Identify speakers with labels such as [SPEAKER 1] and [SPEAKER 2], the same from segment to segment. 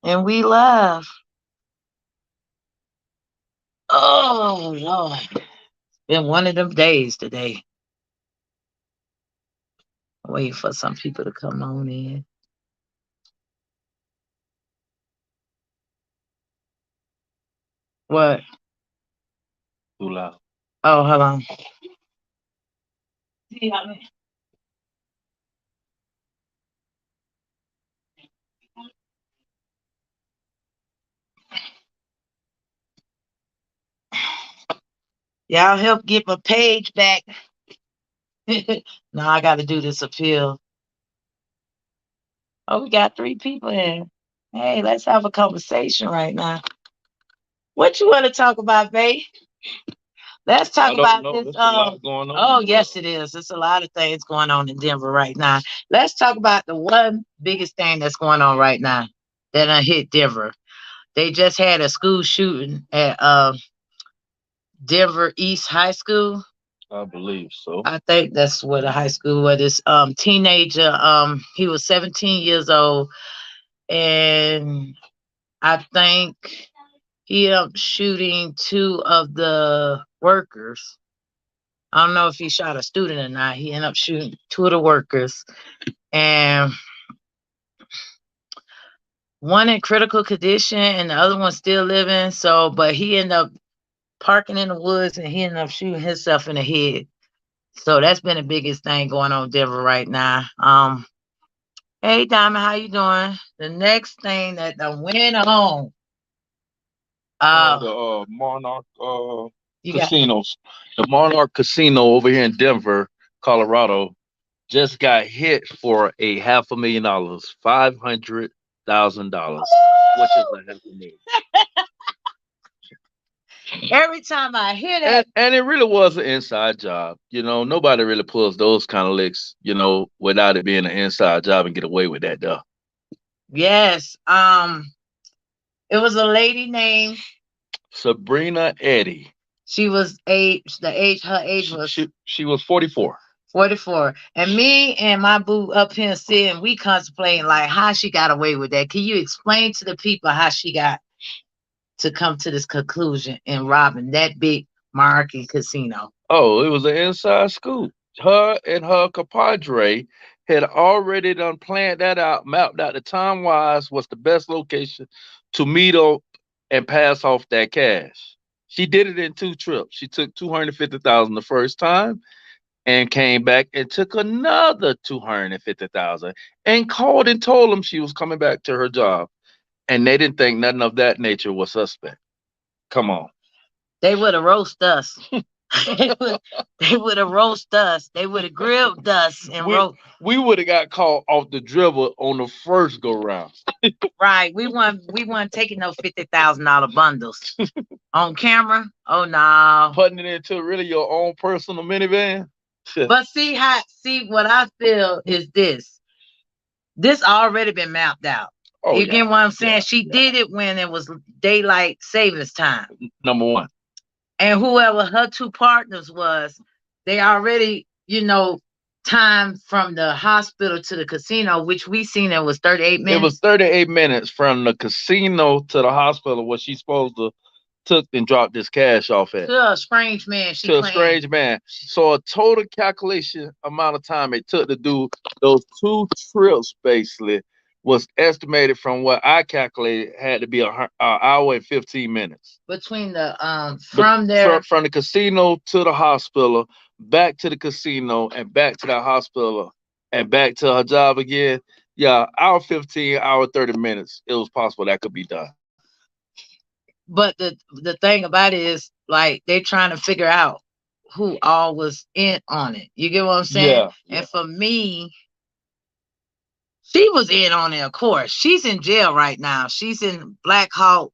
[SPEAKER 1] And we love. Oh Lord. Been one of them days today. Waiting for some people to come on in. What?
[SPEAKER 2] Too loud.
[SPEAKER 1] Oh, hold on. Y'all help get my page back. Now I got to do this appeal. Oh, we got 3 people in. Hey, let's have a conversation right now. What you want to talk about, babe? Let's talk
[SPEAKER 2] I don't
[SPEAKER 1] about
[SPEAKER 2] know.
[SPEAKER 1] this.
[SPEAKER 2] There's a lot going on in
[SPEAKER 1] Oh,
[SPEAKER 2] the
[SPEAKER 1] yes,
[SPEAKER 2] world.
[SPEAKER 1] it is. There's a lot of things going on in Denver right now. Let's talk about the one biggest thing that's going on right now that hit Denver. They just had a school shooting at Denver East High School.
[SPEAKER 2] I believe so.
[SPEAKER 1] I think that's what a high school was. This teenager, he was 17 years old, and I think he ended up shooting 2 of the workers. I don't know if he shot a student or not. He ended up shooting 2 of the workers, and one in critical condition, and the other one still living. So, but he ended up parking in the woods, and he ended up shooting himself in the head. So that's been the biggest thing going on in Denver right now. Hey Diamond, how you doing? The next thing that done went on,
[SPEAKER 2] The
[SPEAKER 1] uh,
[SPEAKER 2] Monarch
[SPEAKER 1] you got
[SPEAKER 2] casinos. The Monarch Casino over here in Denver, Colorado, just got hit for a $500,000, $500,000, which is a half a million.
[SPEAKER 1] every time I hear that,
[SPEAKER 2] And it really was an inside job. Nobody really pulls those kind of licks, without it being an inside job and get away with that though.
[SPEAKER 1] yes, it was a lady named.
[SPEAKER 2] Sabrina Eddy.
[SPEAKER 1] She was age. The age, her age
[SPEAKER 2] She,
[SPEAKER 1] was
[SPEAKER 2] she, she was 44.
[SPEAKER 1] 44. And me and my boo up here sitting, we contemplating like how she got away with that. Can you explain to the people how she got to come to this conclusion in robbing that big market casino?
[SPEAKER 2] Oh, it was an inside scoop. Her and her compadre had already done planned that out, mapped out the time wise what's the best location to meet up and pass off that cash. She did it in 2 trips. She took 250,000 the first time and came back and took another 250,000 and called and told them she was coming back to her job. And they didn't think nothing of that nature was suspect. Come on.
[SPEAKER 1] They would have roast us. They would have roast us. They would have grilled us and
[SPEAKER 2] we
[SPEAKER 1] roast.
[SPEAKER 2] we would have got caught off the dribble on the first go round.
[SPEAKER 1] Right. We weren't taking no $50,000 bundles on camera. Oh no.
[SPEAKER 2] Putting it into really your own personal minivan.
[SPEAKER 1] But see what I feel is this. This already been mapped out.
[SPEAKER 2] Oh
[SPEAKER 1] You
[SPEAKER 2] yeah,
[SPEAKER 1] get what I'm saying?
[SPEAKER 2] yeah,
[SPEAKER 1] She
[SPEAKER 2] yeah.
[SPEAKER 1] did it when it was daylight savings time.
[SPEAKER 2] Number one.
[SPEAKER 1] And whoever her 2 partners was, they already, time from the hospital to the casino, which we seen it was 38
[SPEAKER 2] It was
[SPEAKER 1] minutes
[SPEAKER 2] 38 minutes from the casino to the hospital where she's supposed to took and dropped this cash off at.
[SPEAKER 1] to a strange man she
[SPEAKER 2] To a
[SPEAKER 1] claimed.
[SPEAKER 2] strange man. So a total calculation amount of time it took to do those 2 trips basically was estimated from what I calculated had to be a hour and 15 minutes.
[SPEAKER 1] Between the
[SPEAKER 2] But
[SPEAKER 1] from there.
[SPEAKER 2] from the casino to the hospital, back to the casino, and back to the hospital, and back to her job again. Yeah, hour 15, hour 30 minutes. It was possible that could be done.
[SPEAKER 1] But the thing about it is like they trying to figure out who all was in on it. You get what I'm saying?
[SPEAKER 2] Yeah, yeah.
[SPEAKER 1] And for me, she was in on it, of course. She's in jail right now. She's in Black Hawk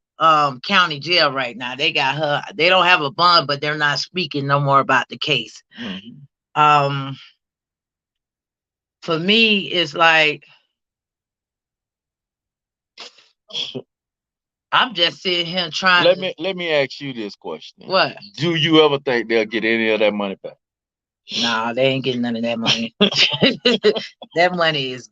[SPEAKER 1] County Jail right now. They got her. They don't have a bond, but they're not speaking no more about the case.
[SPEAKER 2] Mhm.
[SPEAKER 1] Um, for me, it's like I'm just sitting here trying
[SPEAKER 2] Let
[SPEAKER 1] to.
[SPEAKER 2] me let me ask you this question.
[SPEAKER 1] What?
[SPEAKER 2] Do you ever think they'll get any of that money back?
[SPEAKER 1] Nah, they ain't getting none of that money. That money is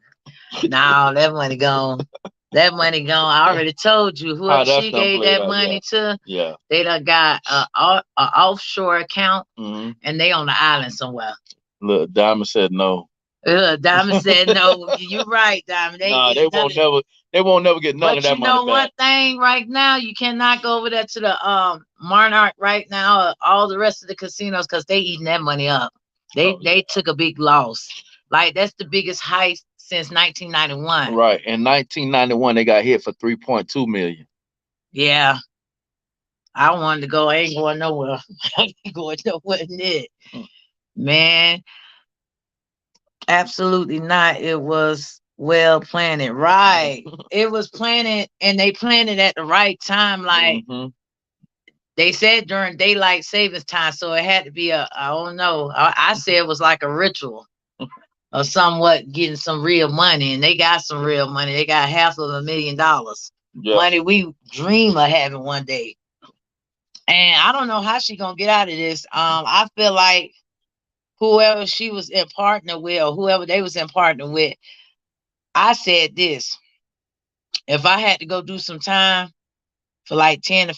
[SPEAKER 1] nah, that money gone. That money gone. I already told you.
[SPEAKER 2] How
[SPEAKER 1] Whoever
[SPEAKER 2] that's
[SPEAKER 1] she
[SPEAKER 2] done
[SPEAKER 1] gave
[SPEAKER 2] played
[SPEAKER 1] that
[SPEAKER 2] out, yeah.
[SPEAKER 1] money to,
[SPEAKER 2] Yeah.
[SPEAKER 1] they done got a offshore account,
[SPEAKER 2] Mm-hmm.
[SPEAKER 1] and they on the island somewhere.
[SPEAKER 2] Look, Diamond said no.
[SPEAKER 1] Diamond said no. You're right, Diamond. They ain't
[SPEAKER 2] Nah,
[SPEAKER 1] getting none of it.
[SPEAKER 2] they won't never get none of
[SPEAKER 1] But
[SPEAKER 2] that
[SPEAKER 1] you
[SPEAKER 2] money
[SPEAKER 1] know one
[SPEAKER 2] back.
[SPEAKER 1] thing right now, you cannot go over there to the Monarch right now, or all the rest of the casinos, because they eating that money up. They
[SPEAKER 2] Oh, yeah.
[SPEAKER 1] they took a big loss. Like that's the biggest heist since 1991.
[SPEAKER 2] Right. In 1991, they got hit for 3.2 million.
[SPEAKER 1] Yeah. I wanted to go. I ain't going nowhere. I ain't going nowhere near it.
[SPEAKER 2] Mm.
[SPEAKER 1] Man, absolutely not. It was well planned. Right. It was planning, and they planned it at the right time. Like they said during daylight savings time. So it had to be I don't know. I said it was like a ritual of somewhat getting some real money. And they got some real money. They got $500,000.
[SPEAKER 2] Yeah.
[SPEAKER 1] Money we dream of having one day. And I don't know how she gonna get out of this. I feel like whoever she was in partner with, or whoever they was in partner with, I said this: if I had to go do some time for like 10 to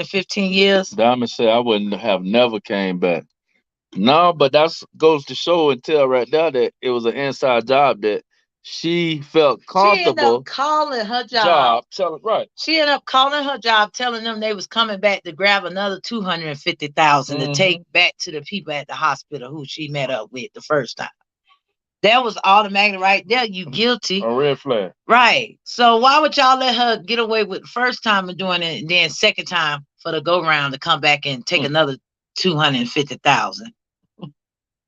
[SPEAKER 1] 15 years,
[SPEAKER 2] Diamond said I wouldn't have never came back. No, but that's goes to show and tell right there that it was an inside job that she felt
[SPEAKER 1] she ended
[SPEAKER 2] comfortable.
[SPEAKER 1] up calling her job.
[SPEAKER 2] Telling right.
[SPEAKER 1] She ended up calling her job, telling them they was coming back to grab another 250,000 to take back to the people at the hospital who she met up with the first time. That was automatically right there. You guilty.
[SPEAKER 2] A red flag.
[SPEAKER 1] Right. So why would y'all let her get away with the first time of doing it, and then second time for the go round to come back and take another 250,000?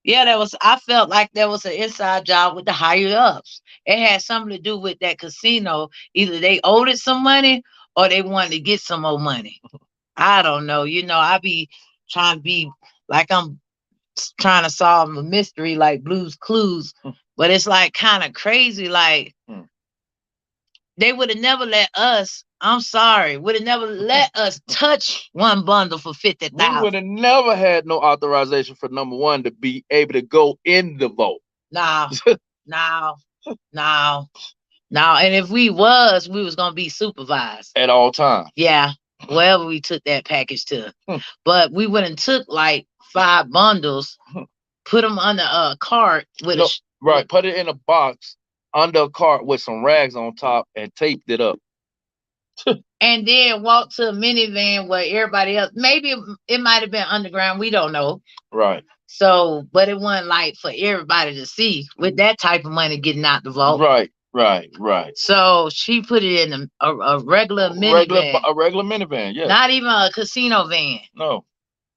[SPEAKER 1] Yeah, I felt like there was an inside job with the higher ups. It had something to do with that casino. Either they owed it some money or they wanted to get some more money. I don't know. I be trying to be like I'm trying to solve a mystery like Blue's Clues, but it's like kind of crazy. Like they would have never let us. I'm sorry, would have never let us touch one bundle for 50,000.
[SPEAKER 2] We would have never had no authorization for number one to be able to go in the vote.
[SPEAKER 1] No. And if we was gonna be supervised
[SPEAKER 2] at all times.
[SPEAKER 1] Yeah, wherever we took that package to. But we wouldn't took like 5 bundles, put them under a cart with
[SPEAKER 2] right, put it in a box under a cart with some rags on top and taped it up.
[SPEAKER 1] And then walk to a minivan where everybody else, maybe it might have been underground, we don't know.
[SPEAKER 2] Right.
[SPEAKER 1] So, but it wasn't like for everybody to see with that type of money getting out the vault.
[SPEAKER 2] Right.
[SPEAKER 1] So she put it in a regular minivan.
[SPEAKER 2] A regular minivan, yeah.
[SPEAKER 1] Not even a casino van.
[SPEAKER 2] No.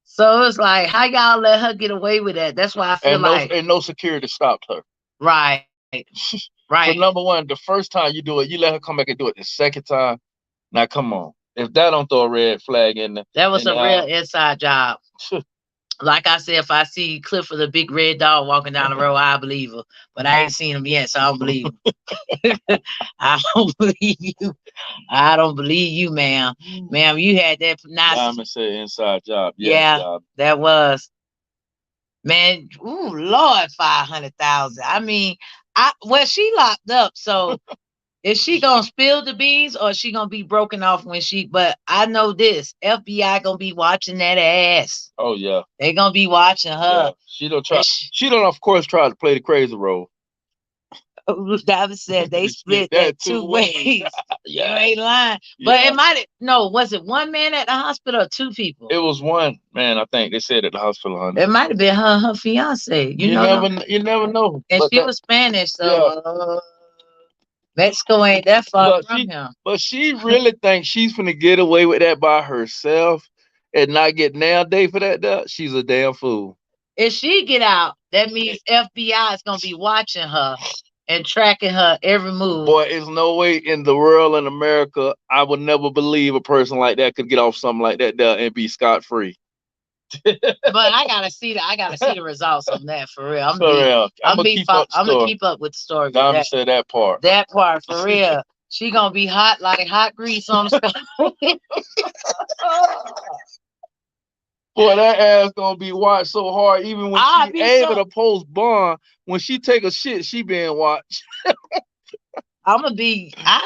[SPEAKER 1] So it's like, how y'all let her get away with that? That's why I feel
[SPEAKER 2] and no security stopped her.
[SPEAKER 1] Right.
[SPEAKER 2] So number one, the first time you do it, you let her come back and do it the second time. Now come on. If that don't throw a red flag in there.
[SPEAKER 1] That was a real inside job. Like I said, if I see Clifford the big red dog walking down the road, I believe her. But I ain't seen him yet, so I don't believe him. I don't believe you. I don't believe you, ma'am. Ma'am, you had that nice.
[SPEAKER 2] Diamond said inside job.
[SPEAKER 1] Yeah, that was. Man, ooh, Lord, 500,000. I mean, she locked up, so is she gonna spill the beans or is she gonna be broken off when but I know this, FBI gonna be watching that ass.
[SPEAKER 2] Oh yeah.
[SPEAKER 1] They gonna be watching her.
[SPEAKER 2] Yeah. She don't of course try to play the crazy role.
[SPEAKER 1] David said they split that 2 ways. You ain't lying. But was it one man at the hospital or 2 people?
[SPEAKER 2] It was one man, I think they said at the hospital.
[SPEAKER 1] It might have been her fiance. You
[SPEAKER 2] never know.
[SPEAKER 1] And she was Spanish, so Mexico ain't that far from him.
[SPEAKER 2] But she really thinks she's gonna get away with that by herself and not get nailed day for that. She's a damn fool.
[SPEAKER 1] If she get out, that means FBI is gonna be watching her and tracking her every move.
[SPEAKER 2] Boy, there's no way in the world in America I would never believe a person like that could get off something like that there and be scot-free.
[SPEAKER 1] But I gotta see the results on that for real. I'm gonna keep up with the story.
[SPEAKER 2] Diamond said that part.
[SPEAKER 1] That part for real. She gonna be hot like hot grease on the stove.
[SPEAKER 2] Boy, that ass gonna be watched so hard. Even when she able to post bond, when she take a shit, she being watched.
[SPEAKER 1] I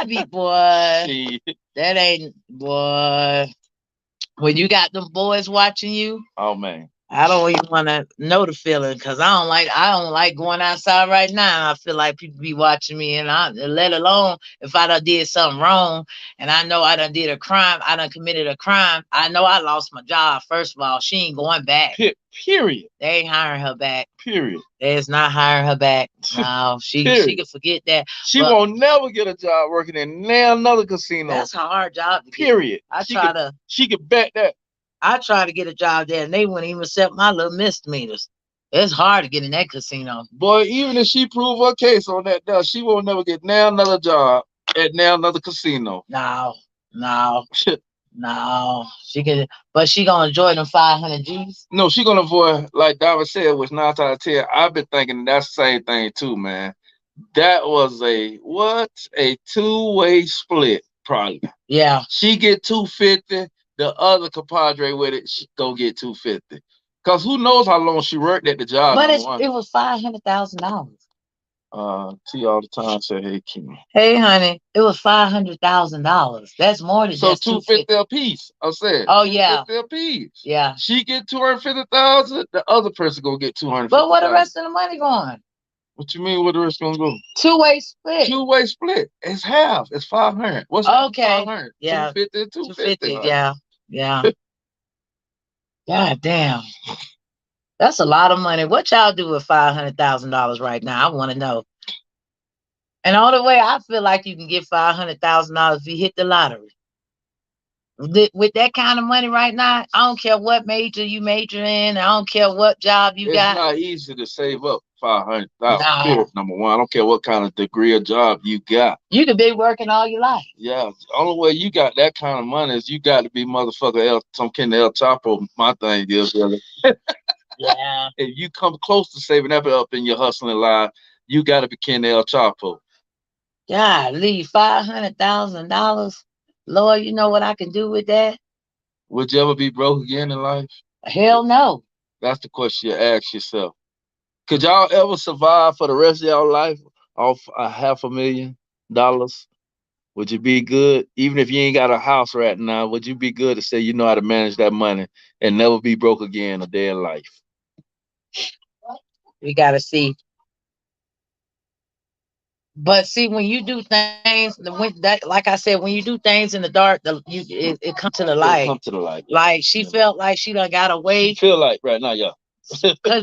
[SPEAKER 1] be boy.
[SPEAKER 2] She,
[SPEAKER 1] That ain't boy. When you got them boys watching you,
[SPEAKER 2] oh man.
[SPEAKER 1] I don't even want to know the feeling because I don't like going outside right now. I feel like people be watching me, and let alone if I done did something wrong, and I know I done did a crime, I done committed a crime. I know I lost my job. First of all, she ain't going back.
[SPEAKER 2] Period.
[SPEAKER 1] They ain't hiring her back.
[SPEAKER 2] Period.
[SPEAKER 1] There's not hiring her back. No, she can forget that.
[SPEAKER 2] She won't never get a job working in another casino.
[SPEAKER 1] That's a hard job to get.
[SPEAKER 2] Period.
[SPEAKER 1] She
[SPEAKER 2] could bet that.
[SPEAKER 1] I try to get a job there, and they wouldn't even accept my little misdemeanors. It's hard to get in that casino.
[SPEAKER 2] Boy, even if she prove her case on that, she won't never get another job at another casino.
[SPEAKER 1] No. No, she can, but she gonna enjoy them 500 G's.
[SPEAKER 2] No, she gonna avoid, like David said, which 9 out of 10. I've been thinking that's the same thing too, man. That was a two-way split, probably.
[SPEAKER 1] Yeah.
[SPEAKER 2] She get 250. The other compadre with it, she go get 250. Cause who knows how long she worked at the job?
[SPEAKER 1] But it was $500,000.
[SPEAKER 2] T all the time said, "Hey, Kim.
[SPEAKER 1] Hey, honey, it was $500,000. That's more than just
[SPEAKER 2] 250 a piece." I said,
[SPEAKER 1] "Oh yeah,
[SPEAKER 2] 250 a piece."
[SPEAKER 1] Yeah.
[SPEAKER 2] She get 250,000. The other person gonna get 200.
[SPEAKER 1] But where the rest of the money going?
[SPEAKER 2] What you mean? Where the rest gonna go?
[SPEAKER 1] Two-way split.
[SPEAKER 2] Two-way split. It's half. It's 500. What's
[SPEAKER 1] okay?
[SPEAKER 2] 500?
[SPEAKER 1] Yeah.
[SPEAKER 2] 250. 250.
[SPEAKER 1] Yeah. God damn. That's a lot of money. What y'all do with $500,000 right now? I want to know. And all the way, I feel like you can get $500,000 if you hit the lottery. With that kind of money right now, I don't care what major you major in. I don't care what job you got.
[SPEAKER 2] It's not easy to save up 500,000. No. Number one, I don't care what kind of degree or job you got.
[SPEAKER 1] You could be working all your life.
[SPEAKER 2] Yeah, the only way you got that kind of money is you got to be motherfucker some kind of El Chapo. My thing is, really.
[SPEAKER 1] Yeah.
[SPEAKER 2] If you come close to saving that up in your hustling life, you got to be kin El Chapo.
[SPEAKER 1] Golly, $500,000. Lord, you know what I can do with that?
[SPEAKER 2] Would you ever be broke again in life?
[SPEAKER 1] Hell no.
[SPEAKER 2] That's the question you ask yourself. Could y'all ever survive for the rest of y'all life off $500,000? Would you be good? Even if you ain't got a house right now, would you be good to say you know how to manage that money and never be broke again a day in life?
[SPEAKER 1] We got to see. But see, when you do things, like I said, when you do things in the dark, it comes to the light.
[SPEAKER 2] Come to the light.
[SPEAKER 1] Like she felt like she done got away.
[SPEAKER 2] She feel like right now, yeah.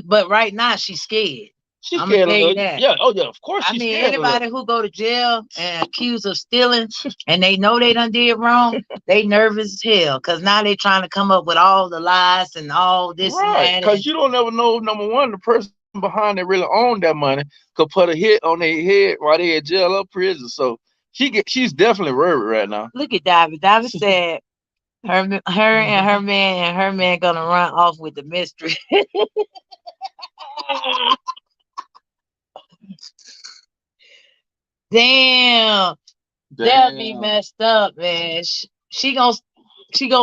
[SPEAKER 1] But right now she's scared.
[SPEAKER 2] I'm gonna tell you that. Yeah, oh yeah, of course.
[SPEAKER 1] I mean, anybody who go to jail and accused of stealing, and they know they done did wrong, they nervous as hell because now they trying to come up with all the lies and all this and that.
[SPEAKER 2] Because you don't ever know. Number one, the person behind it really owned that money could put a hit on their head while they in jail or prison. So she's definitely worried right now.
[SPEAKER 1] Look at David. David said her and her man gonna run off with the mystery. Damn. That'll be messed up, man. She gonna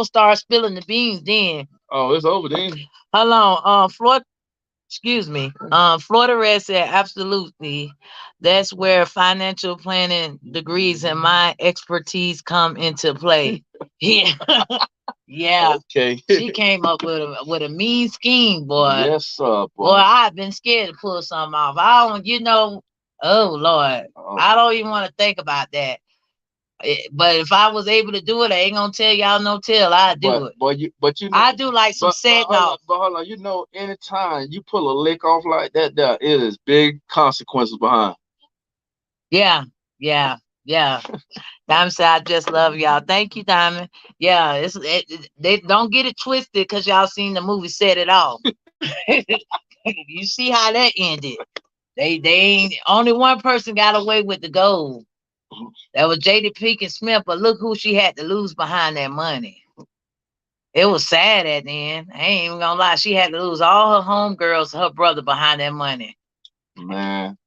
[SPEAKER 1] start spilling the beans then.
[SPEAKER 2] Oh, it's over then.
[SPEAKER 1] Hold on. Florida Red said absolutely. That's where financial planning degrees and my expertise come into play. Yeah. Yeah. Okay. She came up with a mean scheme, boy.
[SPEAKER 2] Yes, sir.
[SPEAKER 1] Boy, I've been scared to pull something off. I don't, oh Lord. I don't even want to think about that. But if I was able to do it, I ain't gonna tell y'all no tell. I do it.
[SPEAKER 2] But you know,
[SPEAKER 1] I do like some setting off.
[SPEAKER 2] But hold on, you know, anytime you pull a lick off like that, it is big consequences behind.
[SPEAKER 1] Yeah. Diamond said, I just love y'all. Thank you, Diamond. Yeah, they don't get it twisted because y'all seen the movie Set It Off. You see how that ended. They ain't only one person got away with the gold. That was Jada Pinkett Smith, but look who she had to lose behind that money. It was sad at the end. I ain't even gonna lie. She had to lose all her homegirls, her brother behind that money.
[SPEAKER 2] Man,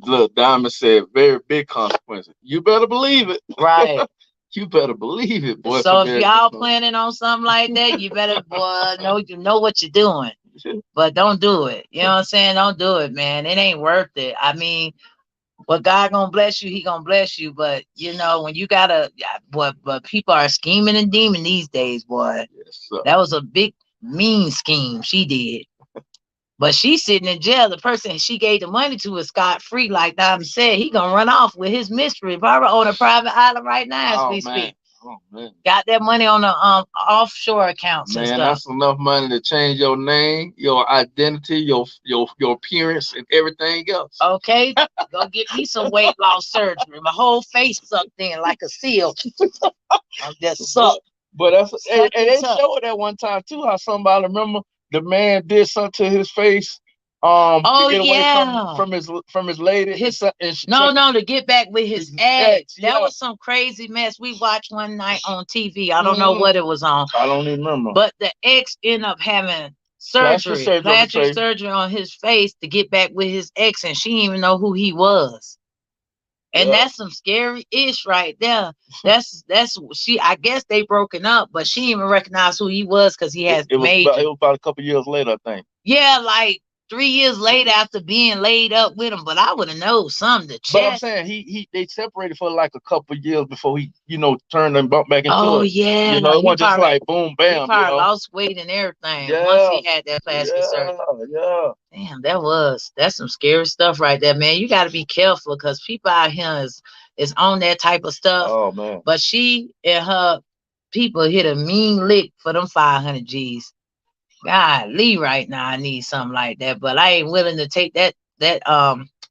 [SPEAKER 2] look, Diamond said very big consequences. You better believe it.
[SPEAKER 1] Right.
[SPEAKER 2] You better believe it, boy.
[SPEAKER 1] So if y'all planning on something like that, you better, boy, know what you're doing. But don't do it. You know what I'm saying? Don't do it, man. It ain't worth it. I mean, But God gonna bless you, he gonna bless you. But you know, when you gotta but people are scheming and demon these days, boy.
[SPEAKER 2] Yes,
[SPEAKER 1] That was a big mean scheme she did. But she's sitting in jail. The person she gave the money to is scot free, like Diamond said. He gonna run off with his mystery. Barbara on a private island right now as we speak.
[SPEAKER 2] Oh man.
[SPEAKER 1] Got that money on the offshore accounts and
[SPEAKER 2] Man,
[SPEAKER 1] stuff.
[SPEAKER 2] that's enough money to change your name, your identity, your appearance, and everything else.
[SPEAKER 1] Okay, go get me some weight loss surgery. My whole face sucked in like a seal. I'm just sucked.
[SPEAKER 2] But that's and they
[SPEAKER 1] Suck.
[SPEAKER 2] showed that one time too. How somebody remember the man did something to his face.
[SPEAKER 1] Oh,
[SPEAKER 2] To get away
[SPEAKER 1] yeah.
[SPEAKER 2] from his lady.
[SPEAKER 1] No, to get back with his ex.
[SPEAKER 2] Yeah.
[SPEAKER 1] That was some crazy mess we watched one night on TV. I don't know what it was on.
[SPEAKER 2] I don't even remember.
[SPEAKER 1] But the ex ended up having plastic surgery on his face to get back with his ex, and she didn't even know who he was. And that's some scary ish right there. That's she. I guess they broken up, but she didn't even recognize who he was because he has
[SPEAKER 2] it was about a couple years later, I think. Yeah,
[SPEAKER 1] like 3 years later after being laid up with him. But I would have known something.
[SPEAKER 2] But I'm saying they separated for like a couple years before he turned and bumped back into it.
[SPEAKER 1] Oh yeah,
[SPEAKER 2] it wasn't just like boom bam.
[SPEAKER 1] He probably lost weight and everything once he had that plastic surgery.
[SPEAKER 2] Yeah.
[SPEAKER 1] Damn, that's some scary stuff right there, man. You got to be careful because people out here is on that type of stuff.
[SPEAKER 2] Oh man.
[SPEAKER 1] But she and her people hit a mean lick for them 500 G's. Golly, right now I need something like that, but I ain't willing to take that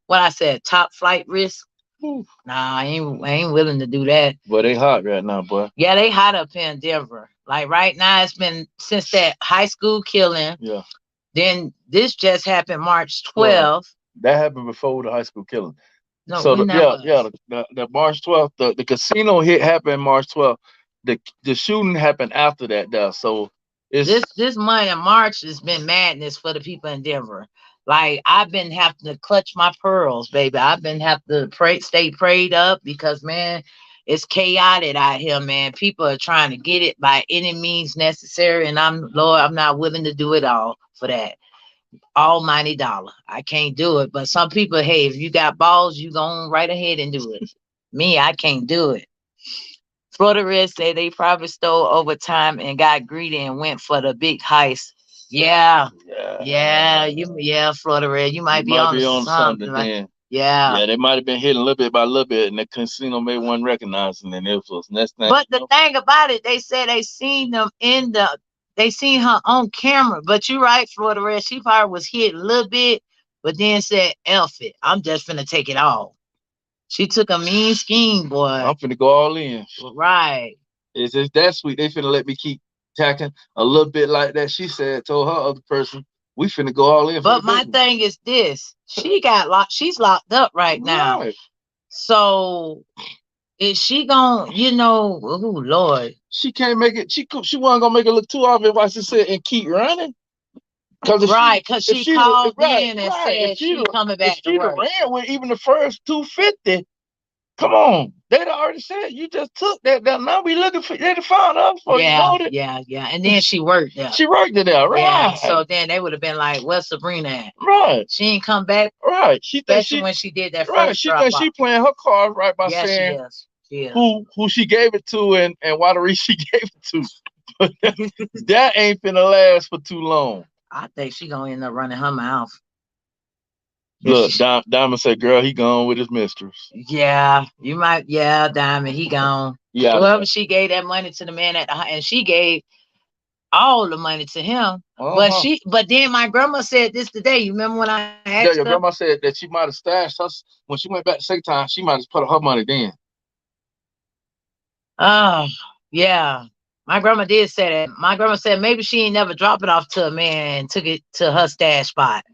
[SPEAKER 1] what I said, top flight risk. Nah, I ain't willing to do that.
[SPEAKER 2] But they hot right now, boy.
[SPEAKER 1] Yeah, they hot up here in Denver. Like right now, it's been since that high school killing.
[SPEAKER 2] Yeah.
[SPEAKER 1] Then this just happened March 12th.
[SPEAKER 2] That happened before the high school killing.
[SPEAKER 1] No,
[SPEAKER 2] so the March 12th, the casino hit happened March 12th. The shooting happened after that, though. So
[SPEAKER 1] this month in March has been madness for the people in Denver. Like I've been having to clutch my pearls, baby. I've been having to stay prayed up because man, it's chaotic out here, man. People are trying to get it by any means necessary, and I'm not willing to do it all for that. Almighty dollar. I can't do it. But some people, hey, if you got balls, you go right ahead and do it. Me, I can't do it. Florida Red say they probably stole overtime and got greedy and went for the big heist. Yeah, Florida Red, you might be on something.
[SPEAKER 2] Then.
[SPEAKER 1] Yeah,
[SPEAKER 2] they might have been hitting a little bit by a little bit, and the casino may one recognize, and then it was next thing.
[SPEAKER 1] But the thing about it, they said they seen them they seen her on camera. But you're right, Florida Red, she probably was hit a little bit, but then said, "Elf it, I'm just finna take it all." She took a mean scheme, boy.
[SPEAKER 2] I'm finna go all in.
[SPEAKER 1] Right.
[SPEAKER 2] It's just that sweet. They finna let me keep tacking a little bit like that. She told her other person, we finna go all in.
[SPEAKER 1] But my thing is this: she got locked. She's locked up right now. So is she gonna? Oh Lord.
[SPEAKER 2] She can't make it. She wasn't gonna make it look too obvious. Why she said and keep running.
[SPEAKER 1] Because she called in and said she's coming back to work.
[SPEAKER 2] Ran with even the first 250. Come on, they'd already said you just took that. Now we looking for they to find us.
[SPEAKER 1] Yeah. And then she worked there.
[SPEAKER 2] She worked it out, right?
[SPEAKER 1] Yeah. So then they would have been like, "Where's Sabrina at?"
[SPEAKER 2] Right.
[SPEAKER 1] She ain't come back.
[SPEAKER 2] Right.
[SPEAKER 1] Especially when she did that first
[SPEAKER 2] right. She thinks she playing her cards right by saying
[SPEAKER 1] she is.
[SPEAKER 2] Who she gave it to and why the reason she gave it to. That ain't finna last for too long.
[SPEAKER 1] I think she gonna end up running her mouth.
[SPEAKER 2] Look, Diamond said, "Girl, he gone with his mistress."
[SPEAKER 1] Yeah, you might. Yeah, Diamond, he gone.
[SPEAKER 2] Yeah.
[SPEAKER 1] Whoever she gave that money to the man and she gave all the money to him. But then my grandma said this today. You remember when I asked her?
[SPEAKER 2] Your grandma said that she might have stashed us when she went back the second time. She might have put her money then.
[SPEAKER 1] Oh, yeah. My grandma did say that. My grandma said maybe she ain't never dropped it off to a man and took it to her stash spot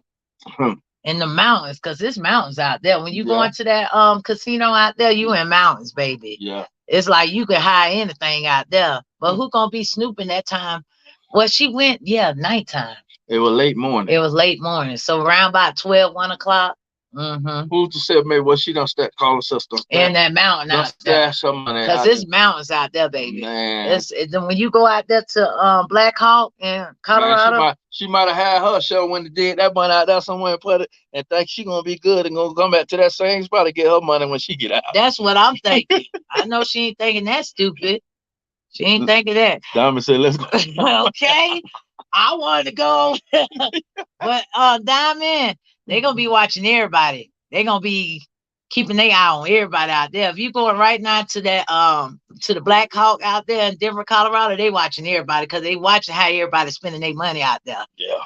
[SPEAKER 1] in the mountains, because there's mountains out there. When you go into that casino out there, you in mountains, baby.
[SPEAKER 2] Yeah.
[SPEAKER 1] It's like you can hide anything out there. But who gonna be snooping that time? Well, she went, nighttime.
[SPEAKER 2] It was late morning.
[SPEAKER 1] So around about 12, 1 o'clock. Mm-hmm.
[SPEAKER 2] Who's to say maybe what she done call her sister?
[SPEAKER 1] In that mountain
[SPEAKER 2] Done
[SPEAKER 1] out there.
[SPEAKER 2] stash her money
[SPEAKER 1] Cause
[SPEAKER 2] out
[SPEAKER 1] it's
[SPEAKER 2] there.
[SPEAKER 1] mountains out there, baby.
[SPEAKER 2] Man,
[SPEAKER 1] When you go out there to Black Hawk in
[SPEAKER 2] man,
[SPEAKER 1] Colorado,
[SPEAKER 2] she might have had her show when they did that money out there somewhere and put it and think she gonna be good and gonna come back to that same spot to get her money when she get out.
[SPEAKER 1] that's what I'm thinking. I know she ain't thinking that stupid. She ain't thinking that.
[SPEAKER 2] Diamond said, "Let's go."
[SPEAKER 1] Okay, I wanted to go, but Diamond, they gonna be watching everybody. They gonna be keeping their eye on everybody out there. If you going right now to that to the Black Hawk out there in Denver, Colorado, they watching everybody because they watching how everybody's spending their money out there.
[SPEAKER 2] Yeah.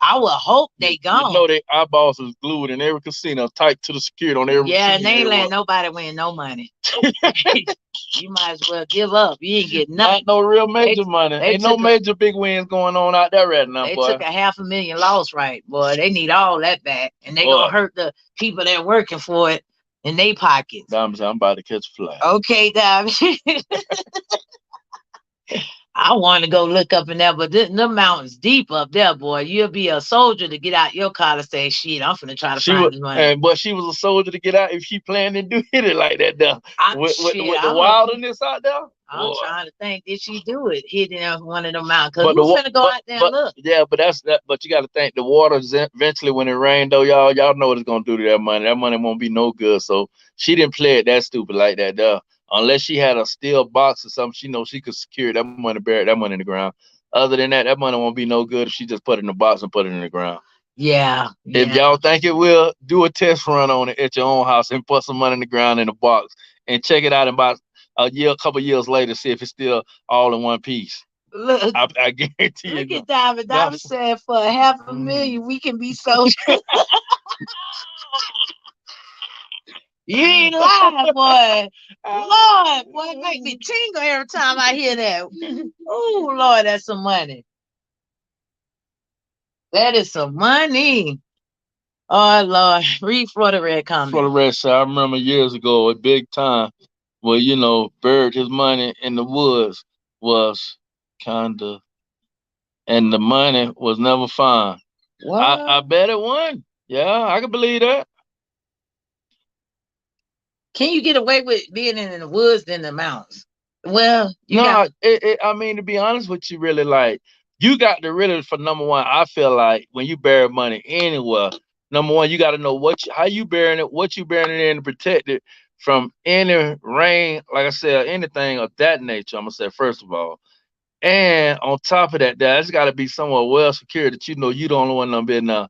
[SPEAKER 1] I would hope they gone.
[SPEAKER 2] You know their eyeballs is glued in every casino, tight to the security on every.
[SPEAKER 1] Yeah, and they ain't letting nobody win no money. You might as well give up. You ain't getting nothing.
[SPEAKER 2] Not no real major money. Ain't no major big wins going on out there right now,
[SPEAKER 1] they
[SPEAKER 2] boy.
[SPEAKER 1] took a $500,000 loss, right, boy. They need all that back, and they gonna hurt the people that working for it in their pockets.
[SPEAKER 2] Diamond, I'm about to catch a fly.
[SPEAKER 1] Okay, Diamond. I want to go look up in there, but the mountains deep up there, boy. You'll be a soldier to get out your car to say, shit, I'm finna try to find this money.
[SPEAKER 2] But she was a soldier to get out if she planned to do it like that there. With the wilderness out there.
[SPEAKER 1] I'm trying to think, did she do it hitting one of them mountains? Because who's finna go out there and look?
[SPEAKER 2] Yeah, but but you got to think the water eventually when it rained though, y'all know what it's gonna do to that money. That money won't be no good. So she didn't play it that stupid like that there. Unless she had a steel box or something, she knows she could secure that money, bury that money in the ground. Other than that, that money won't be no good if she just put it in the box and put it in the ground.
[SPEAKER 1] Yeah.
[SPEAKER 2] If y'all think it will, do a test run on it at your own house and put some money in the ground in a box and check it out in about a couple years later, see if it's still all in one piece.
[SPEAKER 1] Look,
[SPEAKER 2] I guarantee you.
[SPEAKER 1] Look at Diamond. Diamond said for $500,000 we can be soldiers. You ain't lying, boy. Lord, boy, it make me tingle every time I hear that. Oh, Lord, that's some money. That is some money. Oh, Lord. Read Florida Red comment.
[SPEAKER 2] Florida Red said, I remember years ago, a big time, where, buried his money in the woods was kind of, and the money was never found. What? I bet it won. Yeah, I can believe that.
[SPEAKER 1] Can you get away with being in the woods than the mountains? Well,
[SPEAKER 2] I mean, to be honest with you, really, you got to really, for number one, I feel like when you bury money anywhere, number one, you got to know how you burying it, what you burying it in to protect it from any rain, like I said, anything of that nature. I'm gonna say first of all, and on top of that, that's got to be somewhere well secured that you know you the only one gonna be in there,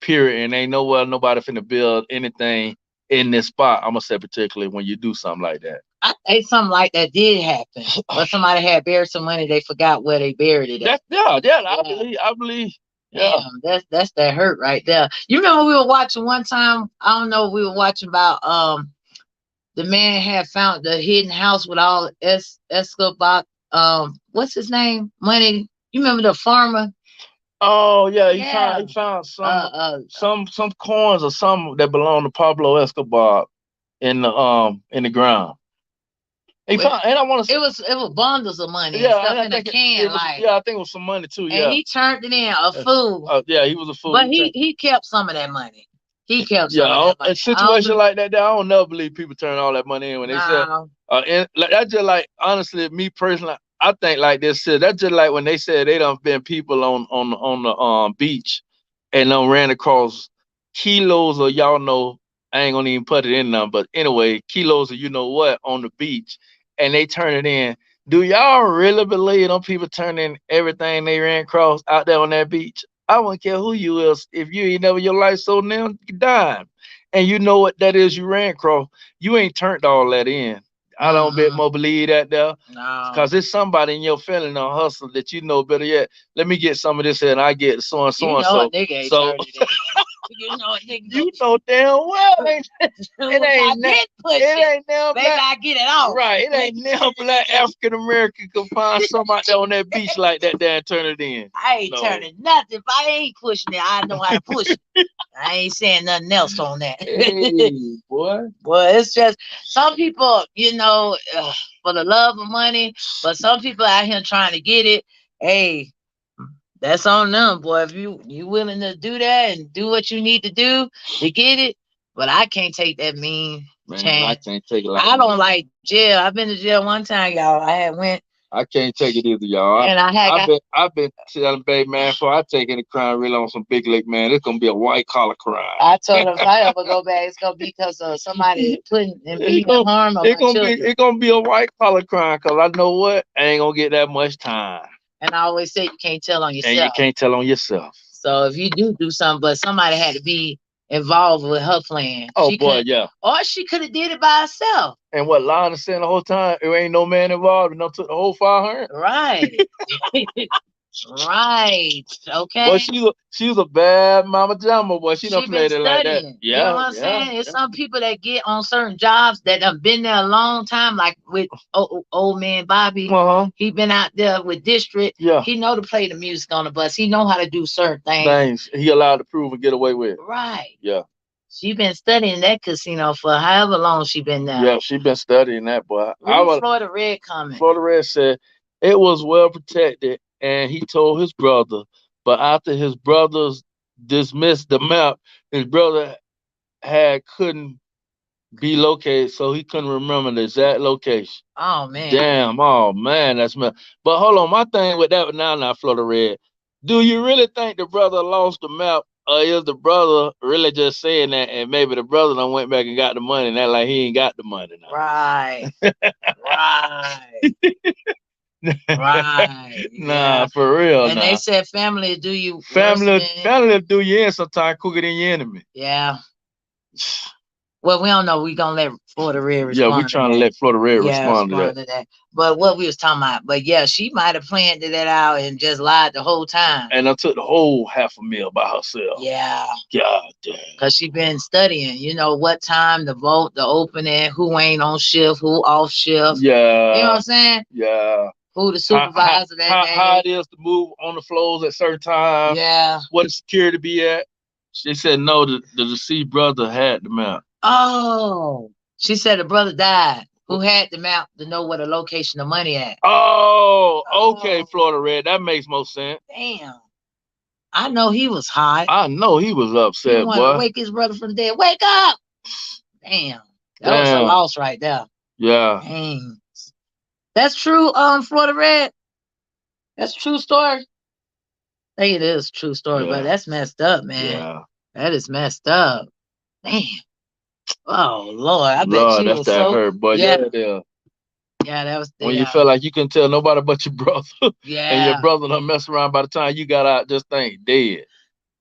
[SPEAKER 2] period, and ain't nowhere nobody finna build anything in this spot. I'm gonna say particularly when you do something like that.
[SPEAKER 1] I think something like that did happen, but somebody had buried some money. They forgot where they buried it at.
[SPEAKER 2] I believe. Yeah,
[SPEAKER 1] damn, that's that hurt right there. You remember we were watching one time? I don't know. We were watching about the man had found the hidden house with all Escobar. What's his name? Money. You remember the farmer?
[SPEAKER 2] Oh yeah, he found some coins or something that belonged to Pablo Escobar in the ground. He found, and I want to say
[SPEAKER 1] it was bundles of money. Yeah, stuff in a can.
[SPEAKER 2] I think it was some money too. Yeah,
[SPEAKER 1] and he turned it in a fool.
[SPEAKER 2] Yeah, he was a fool.
[SPEAKER 1] But he kept some of that money. He kept some of that money.
[SPEAKER 2] A situation like that, I don't never believe people turn all that money in when they said. And that's just like, honestly, me personally, I think like this. That's just like when they said they done been people on the beach and done ran across kilos of I ain't gonna even put it in them, but anyway, kilos of what on the beach, and they turn it in. Do y'all really believe them people turn in everything they ran across out there on that beach? I wouldn't care who you is. If you ain't never your life so now, you dime. And you know what that is you ran across. You ain't turned all that in. I don't bet more believe that there. No. Because it's somebody in your feeling on hustle that you know better yet. Let me get some of this here and I get so and so and so. You know damn well it ain't now
[SPEAKER 1] black. I get it all.
[SPEAKER 2] Right. It ain't now black African American can find somebody out there on that beach like that there and turn it in.
[SPEAKER 1] I ain't turning nothing. If I ain't pushing it, I know how to push it. I ain't saying nothing else on that.
[SPEAKER 2] Hey, boy.
[SPEAKER 1] Well, it's just some people, for the love of money, but some people out here trying to get it. Hey, that's on them, boy. If you willing to do that and do what you need to do to get it, But I can't take that mean
[SPEAKER 2] Man, I
[SPEAKER 1] chance.
[SPEAKER 2] can't take it like
[SPEAKER 1] I
[SPEAKER 2] that.
[SPEAKER 1] don't like jail. I've been to jail one time, y'all. I had went
[SPEAKER 2] I can't take it either, y'all.
[SPEAKER 1] and I had got
[SPEAKER 2] I've been telling baby man, before I take any crime really on some big lick, man, it's gonna be a white collar crime.
[SPEAKER 1] I told him if I ever go back, it's gonna be because of somebody putting and
[SPEAKER 2] It's
[SPEAKER 1] being
[SPEAKER 2] gonna,
[SPEAKER 1] harm of
[SPEAKER 2] it
[SPEAKER 1] my
[SPEAKER 2] gonna
[SPEAKER 1] children.
[SPEAKER 2] be it gonna be a white collar crime, cause I know what, I ain't gonna get that much time.
[SPEAKER 1] And I always say you can't tell on
[SPEAKER 2] And you
[SPEAKER 1] yourself.
[SPEAKER 2] can't tell on yourself.
[SPEAKER 1] So if you do something, but somebody had to be involved with her plan.
[SPEAKER 2] Oh
[SPEAKER 1] She
[SPEAKER 2] boy,
[SPEAKER 1] could,
[SPEAKER 2] yeah.
[SPEAKER 1] or she could have did it by herself.
[SPEAKER 2] And what Lana saying the whole time, it ain't no man involved, and don't took the whole 500.
[SPEAKER 1] Right. Right. Okay.
[SPEAKER 2] But she was a bad mama jama, boy. She done
[SPEAKER 1] She been
[SPEAKER 2] played it like that.
[SPEAKER 1] studying. You know what I'm saying? It's some people that get on certain jobs that have been there a long time, like with old man Bobby. He been out there with District.
[SPEAKER 2] Yeah.
[SPEAKER 1] He know to play the music on the bus. He know how to do certain things.
[SPEAKER 2] He allowed to prove and get away with.
[SPEAKER 1] Right.
[SPEAKER 2] Yeah.
[SPEAKER 1] She been studying that casino for however long she been there.
[SPEAKER 2] Yeah, she been studying that, boy.
[SPEAKER 1] Florida Red comment.
[SPEAKER 2] Florida Red said it was well protected, and he told his brother, but after his brothers dismissed the map, his brother couldn't be located, so he couldn't remember the exact location.
[SPEAKER 1] Oh man.
[SPEAKER 2] Damn, oh man, that's mess. But hold on, my thing with that now, Florida Red. Do you really think the brother lost the map, or is the brother really just saying that, and maybe the brother done went back and got the money, and that like he ain't got the money now?
[SPEAKER 1] Right. Right. Right.
[SPEAKER 2] Nah,
[SPEAKER 1] Yeah.
[SPEAKER 2] for real.
[SPEAKER 1] And they said family do you worse
[SPEAKER 2] family
[SPEAKER 1] than-
[SPEAKER 2] do you in sometimes quicker than your enemy.
[SPEAKER 1] Yeah. Well, we don't know. We gonna let Florida Red respond.
[SPEAKER 2] Yeah, we trying to let Florida Red respond to that.
[SPEAKER 1] But what we was talking about, but yeah, she might have planned that out and just lied the whole time.
[SPEAKER 2] And I took the whole $500,000 by herself.
[SPEAKER 1] Yeah.
[SPEAKER 2] God damn.
[SPEAKER 1] Cause she been studying, you know, what time the vote, the opening, who ain't on shift, who off shift.
[SPEAKER 2] Yeah.
[SPEAKER 1] You know what I'm saying?
[SPEAKER 2] Yeah.
[SPEAKER 1] Who the supervisor that day.
[SPEAKER 2] How it is to move on the floors at certain times.
[SPEAKER 1] Yeah.
[SPEAKER 2] What the security be at. She said no, the deceased brother had the map.
[SPEAKER 1] Oh. She said the brother died. Who had the map to know where the location of money at?
[SPEAKER 2] Oh, okay, Florida Red. That makes more sense.
[SPEAKER 1] Damn. I know he was high.
[SPEAKER 2] I know he was upset,
[SPEAKER 1] he wanted
[SPEAKER 2] boy.
[SPEAKER 1] to wake his brother from the dead. Wake up! Damn. That was a loss right there.
[SPEAKER 2] Yeah.
[SPEAKER 1] Dang. That's true, Florida Red. That's a true story. I think it is a true story, but that's messed up, man.
[SPEAKER 2] Yeah.
[SPEAKER 1] That is messed up. Damn. Oh Lord, I bet
[SPEAKER 2] Lord,
[SPEAKER 1] she
[SPEAKER 2] that's
[SPEAKER 1] was
[SPEAKER 2] that
[SPEAKER 1] so
[SPEAKER 2] hurt, but
[SPEAKER 1] yeah.
[SPEAKER 2] Yeah,
[SPEAKER 1] that was
[SPEAKER 2] when you feel like you can tell nobody but your brother.
[SPEAKER 1] Yeah.
[SPEAKER 2] And your brother done mess around by the time you got out, just think dead.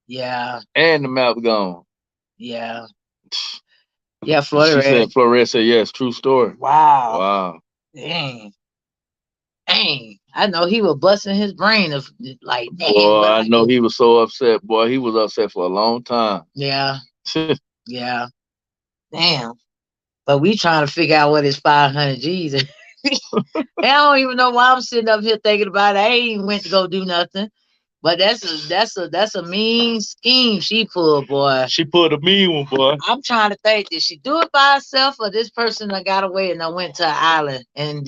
[SPEAKER 1] Yeah.
[SPEAKER 2] And the map gone.
[SPEAKER 1] Yeah. Yeah, Florida.
[SPEAKER 2] She said, Florida said, yes, true story.
[SPEAKER 1] Wow.
[SPEAKER 2] Wow.
[SPEAKER 1] Dang. Dang. I know he was busting his brain of like, dang.
[SPEAKER 2] Boy, I know he was so upset. Boy, he was upset for a long time.
[SPEAKER 1] Yeah. Yeah. Damn. But we trying to figure out what his 500 G's is. I don't even know why I'm sitting up here thinking about it. I ain't even went to go do nothing. But that's a mean scheme she pulled, boy.
[SPEAKER 2] She pulled a mean one, boy.
[SPEAKER 1] I'm trying to think, did she do it by herself, or this person that got away and I went to an island? And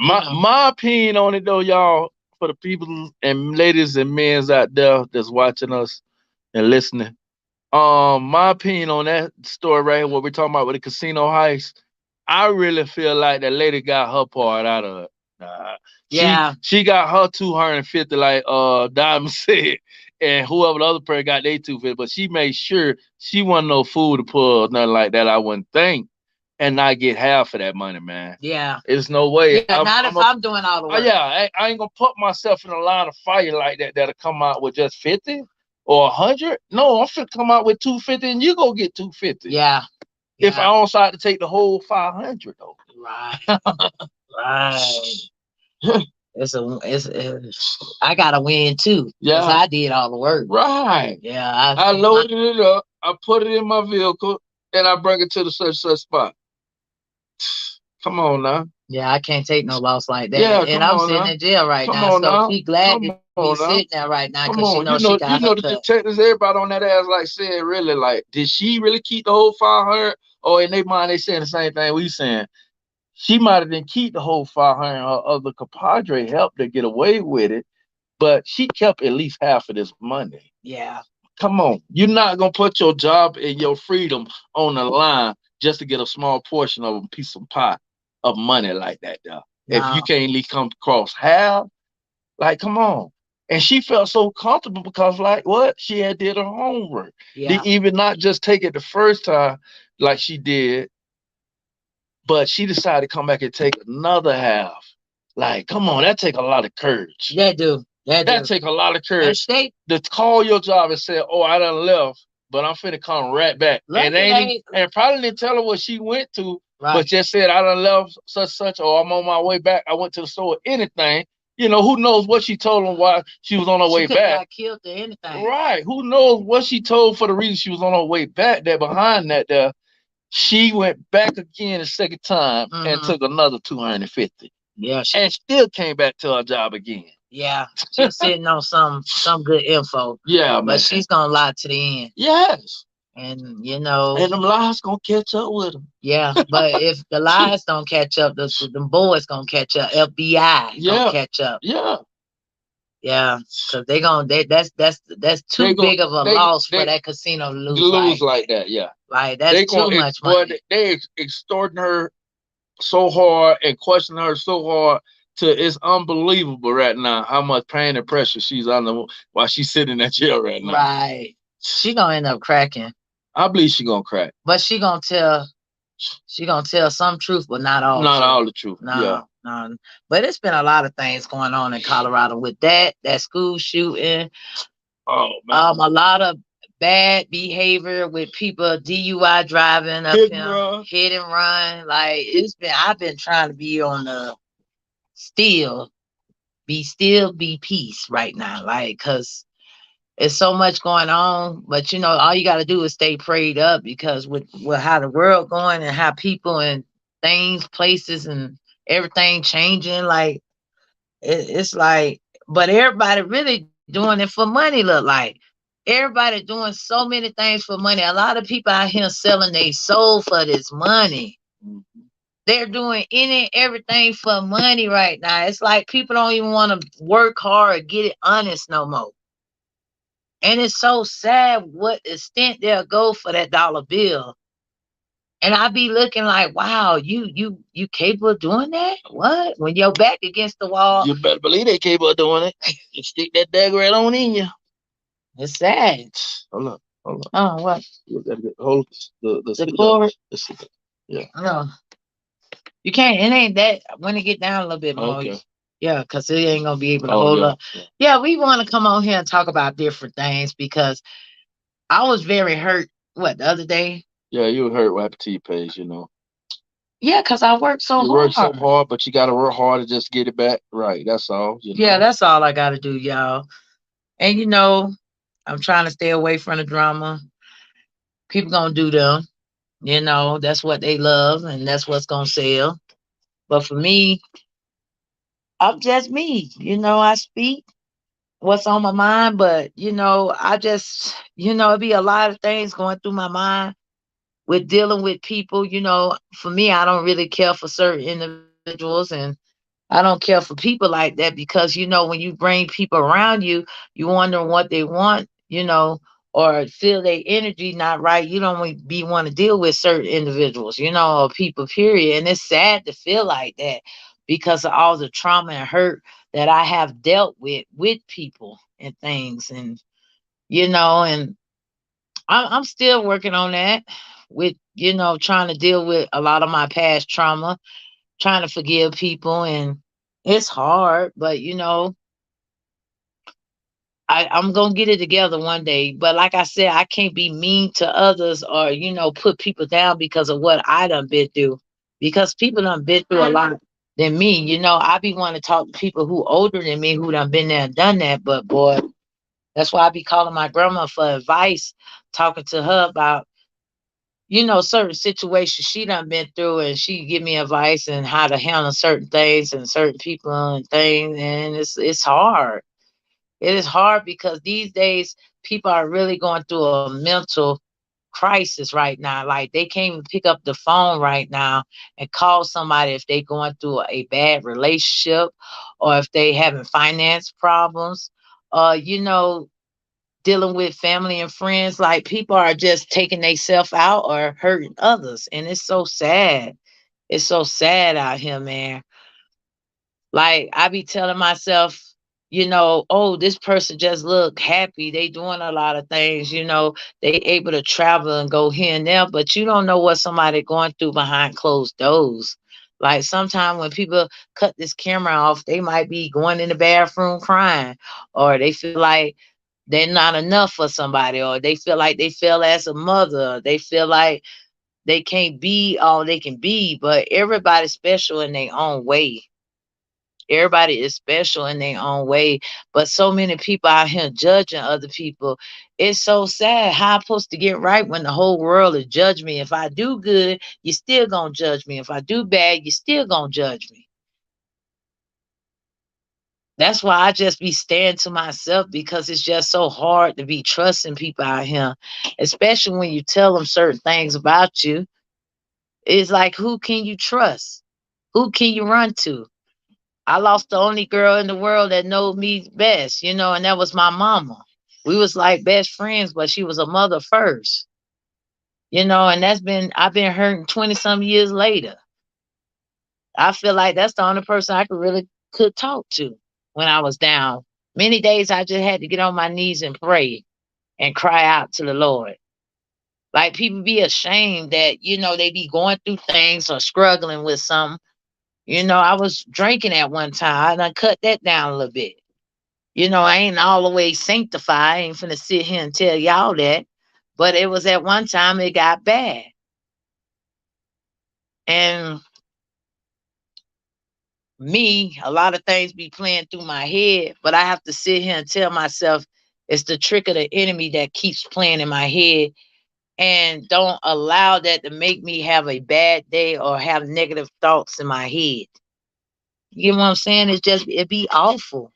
[SPEAKER 2] my opinion on it though, y'all, for the people and ladies and men out there that's watching us and listening. My opinion on that story right here, what we're talking about with the casino heist, I really feel like that lady got her part out of it.
[SPEAKER 1] Yeah.
[SPEAKER 2] She got her 250, like Diamond said, and whoever the other person got their 250, but she made sure she wasn't no fool to pull nothing like that, I wouldn't think, and not get half of that money, man.
[SPEAKER 1] Yeah.
[SPEAKER 2] It's no way.
[SPEAKER 1] Yeah, I'm doing all the work.
[SPEAKER 2] Oh, yeah, I ain't gonna put myself in a line of fire like that that'll come out with just 50 or 100. No, I'm finna come out with 250 and you go get 250.
[SPEAKER 1] Yeah.
[SPEAKER 2] If I don't decide to take the whole 500 though.
[SPEAKER 1] Right. Right. I gotta win too. Yeah. I did all the work.
[SPEAKER 2] Right.
[SPEAKER 1] Yeah.
[SPEAKER 2] I loaded it up, I put it in my vehicle, and I bring it to the such spot. Come on now.
[SPEAKER 1] Yeah, I can't take no loss like that. Yeah, and I'm sitting in jail right now. So she glad to be sitting there right now because she knows she got her
[SPEAKER 2] the detectives, everybody on that ass like said, really, like, did she really keep the whole 500? Or in their mind they saying the same thing we saying. She might have didn't keep the whole 500. Her other compadre helped her get away with it, but she kept at least half of this money.
[SPEAKER 1] Yeah.
[SPEAKER 2] Come on. You're not gonna put your job and your freedom on the line just to get a small portion of a piece of pie of money like that, though. If you
[SPEAKER 1] No.
[SPEAKER 2] can't at least come across half, like, come on. And she felt so comfortable because, like, what? She had did her homework.
[SPEAKER 1] Yeah.
[SPEAKER 2] Even not just take it the first time like she did, but she decided to come back and take another half. Like, come on, that take a lot of courage.
[SPEAKER 1] That do. That
[SPEAKER 2] That
[SPEAKER 1] do.
[SPEAKER 2] take a lot of
[SPEAKER 1] And
[SPEAKER 2] courage
[SPEAKER 1] they
[SPEAKER 2] to call your job and say, "Oh, I done left, but I'm finna come right back." And
[SPEAKER 1] lucky they
[SPEAKER 2] and probably didn't tell her what she went to, but
[SPEAKER 1] right.
[SPEAKER 2] just said, "I done left such, or I'm on my way back. I went to the store." Anything, who knows what she told them while she was on her
[SPEAKER 1] She
[SPEAKER 2] way
[SPEAKER 1] could have
[SPEAKER 2] back?
[SPEAKER 1] got killed or anything.
[SPEAKER 2] Right? Who knows what she told for the reason she was on her way back? That behind that, there, she went back again a second time and
[SPEAKER 1] Mm-hmm.
[SPEAKER 2] took another 250,
[SPEAKER 1] Yeah.
[SPEAKER 2] and still came back to her job again.
[SPEAKER 1] Yeah. She's sitting on some good info,
[SPEAKER 2] Yeah, man.
[SPEAKER 1] but she's gonna lie to the end.
[SPEAKER 2] Yes.
[SPEAKER 1] And
[SPEAKER 2] And them lies gonna catch up with them.
[SPEAKER 1] yeah. But if the lies don't catch up, the boys gonna catch up. FBI
[SPEAKER 2] Yeah,
[SPEAKER 1] gonna catch up.
[SPEAKER 2] yeah.
[SPEAKER 1] Yeah, because that's
[SPEAKER 2] They
[SPEAKER 1] too
[SPEAKER 2] go
[SPEAKER 1] big of a
[SPEAKER 2] they
[SPEAKER 1] loss for
[SPEAKER 2] they
[SPEAKER 1] that casino to lose
[SPEAKER 2] lose
[SPEAKER 1] like
[SPEAKER 2] like that. Yeah,
[SPEAKER 1] like
[SPEAKER 2] they
[SPEAKER 1] that's too
[SPEAKER 2] gonna
[SPEAKER 1] much
[SPEAKER 2] boy,
[SPEAKER 1] money.
[SPEAKER 2] they extorting her so hard and questioning her so hard to it's unbelievable right now how much pain and pressure she's under while she's sitting in that jail right now.
[SPEAKER 1] Right. She gonna end up cracking.
[SPEAKER 2] I believe she gonna crack.
[SPEAKER 1] But she gonna tell some truth, but not all
[SPEAKER 2] Not
[SPEAKER 1] truth.
[SPEAKER 2] all the truth. Yeah.
[SPEAKER 1] No. But it's been a lot of things going on in Colorado with that school shooting.
[SPEAKER 2] Oh man.
[SPEAKER 1] A lot of bad behavior with people DUI driving up
[SPEAKER 2] Hit and
[SPEAKER 1] here,
[SPEAKER 2] run.
[SPEAKER 1] hit and run. Like I've been trying to be on the still, be peace right now. Like, cause it's so much going on, but all you got to do is stay prayed up because with how the world going and how people and things, places, and everything changing, like it's like, but everybody really doing it for money. Look like everybody doing so many things for money. A lot of people out here selling their soul for this money. They're doing any everything for money right now. It's like people don't even want to work hard or get it honest no more. And it's so sad what extent they'll go for that dollar bill. And I be looking like, wow, you capable of doing that? What? When your back against the wall,
[SPEAKER 2] You better believe they capable of doing it. You stick that dagger right on in you.
[SPEAKER 1] it's sad.
[SPEAKER 2] Hold on. Hold on.
[SPEAKER 1] Oh, what?
[SPEAKER 2] You gotta hold
[SPEAKER 1] The cord?
[SPEAKER 2] Yeah.
[SPEAKER 1] No. You can't. It ain't that. When it get down a little bit more.
[SPEAKER 2] Okay.
[SPEAKER 1] Yeah, because it ain't gonna be able to
[SPEAKER 2] Oh
[SPEAKER 1] hold
[SPEAKER 2] yeah.
[SPEAKER 1] up. Yeah, we want to come on here and talk about different things because I was very hurt. What the other day?
[SPEAKER 2] Yeah, you hurt what happened to your page,
[SPEAKER 1] Yeah, because I worked so
[SPEAKER 2] You work so
[SPEAKER 1] hard.
[SPEAKER 2] hard, but you gotta work hard to just get it back right. That's all,
[SPEAKER 1] Yeah, that's all I got to do, y'all. And I'm trying to stay away from the drama. People gonna do them. That's what they love, and that's what's gonna sell. But for me, I'm just me. I speak what's on my mind, but I just, it be a lot of things going through my mind with dealing with people. For me, I don't really care for certain individuals, and I don't care for people like that because when you bring people around you, you wonder what they want, or feel their energy not right. You don't want to deal with certain individuals, or people, period. And it's sad to feel like that because of all the trauma and hurt that I have dealt with people and things, and and I'm still working on that with trying to deal with a lot of my past trauma, trying to forgive people, and it's hard, but I'm gonna get it together one day. But like I said, I can't be mean to others or put people down because of what I done been through. Because people done been through a lot than me. I be wanting to talk to people who older than me who done been there and done that. But boy, that's why I be calling my grandma for advice, talking to her about certain situations she done been through, and she give me advice and how to handle certain things and certain people and things, and it's hard. It is hard because these days people are really going through a mental crisis right now. Like they can't even pick up the phone right now and call somebody if they going through a bad relationship or if they having finance problems. Uh, you know, dealing with family and friends. Like people are just taking themselves out or hurting others. And it's so sad. It's so sad out here, man. Like I be telling myself, oh, this person just look happy. They doing a lot of things, they able to travel and go here and there, but you don't know what somebody going through behind closed doors. Like sometimes when people cut this camera off, they might be going in the bathroom crying, or they feel like they're not enough for somebody, or they feel like they fail as a mother, they feel like they can't be all they can be, but everybody's special in their own way. Everybody is special in their own way, but so many people out here judging other people. It's so sad. How I'm supposed to get right when the whole world is judge me? If I do good, you still gonna judge me. If I do bad, you still gonna judge me. That's why I just be staying to myself, because it's just so hard to be trusting people out here, especially when you tell them certain things about you. It's like, who can you trust? Who can you run to? I lost the only girl in the world that knows me best, and that was my mama. We was like best friends, but she was a mother first, and I've been hurting 20 some years later. I feel like that's the only person I could talk to when I was down. Many days I just had to get on my knees and pray and cry out to the Lord. Like people be ashamed that, they be going through things or struggling with something. I was drinking at one time. I done cut that down a little bit. I ain't all the way sanctified. I ain't finna sit here and tell y'all that. But it was at one time it got bad. And me, a lot of things be playing through my head, but I have to sit here and tell myself it's the trick of the enemy that keeps playing in my head, and don't allow that to make me have a bad day or have negative thoughts in my head. You know what I'm saying? It be awful.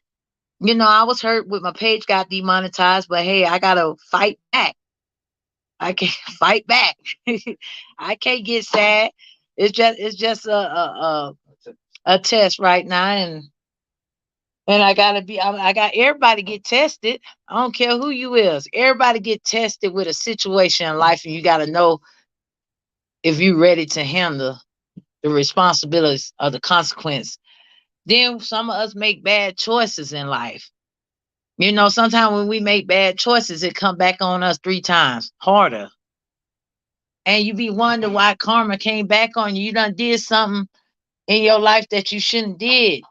[SPEAKER 1] I was hurt with my page got demonetized, but hey, I gotta fight back. I can't fight back. I can't get sad. It's just a test right now, and I gotta be. I got everybody get tested. I don't care who you is. Everybody get tested with a situation in life, and you gotta know if you're ready to handle the responsibilities of the consequence. Then some of us make bad choices in life. Sometimes when we make bad choices, it come back on us 3 times harder. And you be wondering why karma came back on you. You done did something in your life that you shouldn't did.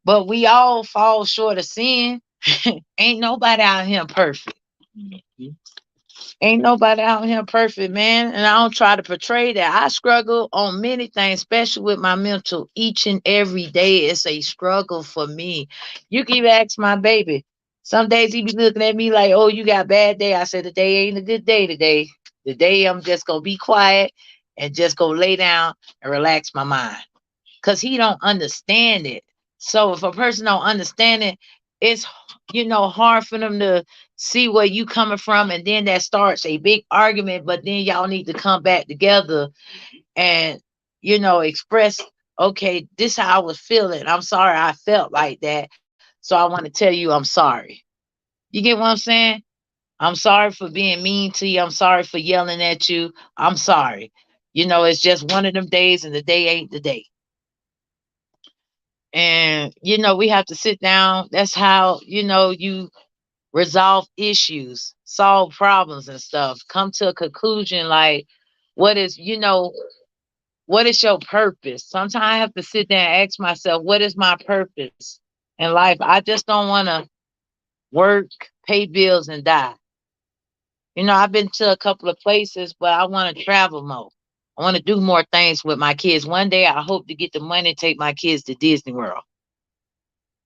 [SPEAKER 1] But we all fall short of sin. Ain't nobody out here perfect. Ain't nobody out here perfect, man. And I don't try to portray that. I struggle on many things, especially with my mental. Each and every day, it's a struggle for me. You can even ask my baby. Some days he be looking at me like, "Oh, you got a bad day." I said, "The day ain't a good day today. The day I'm just gonna be quiet and just go lay down and relax my mind." Cause he don't understand it. So if a person don't understand it, it's hard for them to see where you coming from, and then that starts a big argument. But then y'all need to come back together and express, okay, this how I was feeling. I'm sorry I felt like that. So I want to tell you I'm sorry. You get what I'm saying? I'm sorry for being mean to you. I'm sorry for yelling at you. I'm sorry. It's just one of them days, and the day ain't the day. And we have to sit down. That's how you resolve issues, solve problems and stuff, come to a conclusion. Like, what is what is your purpose? Sometimes I have to sit there and ask myself, what is my purpose in life? I just don't want to work, pay bills, and die. I've been to a couple of places, but I want to travel more. I want to do more things with my kids. One day I hope to get the money to take my kids to Disney World.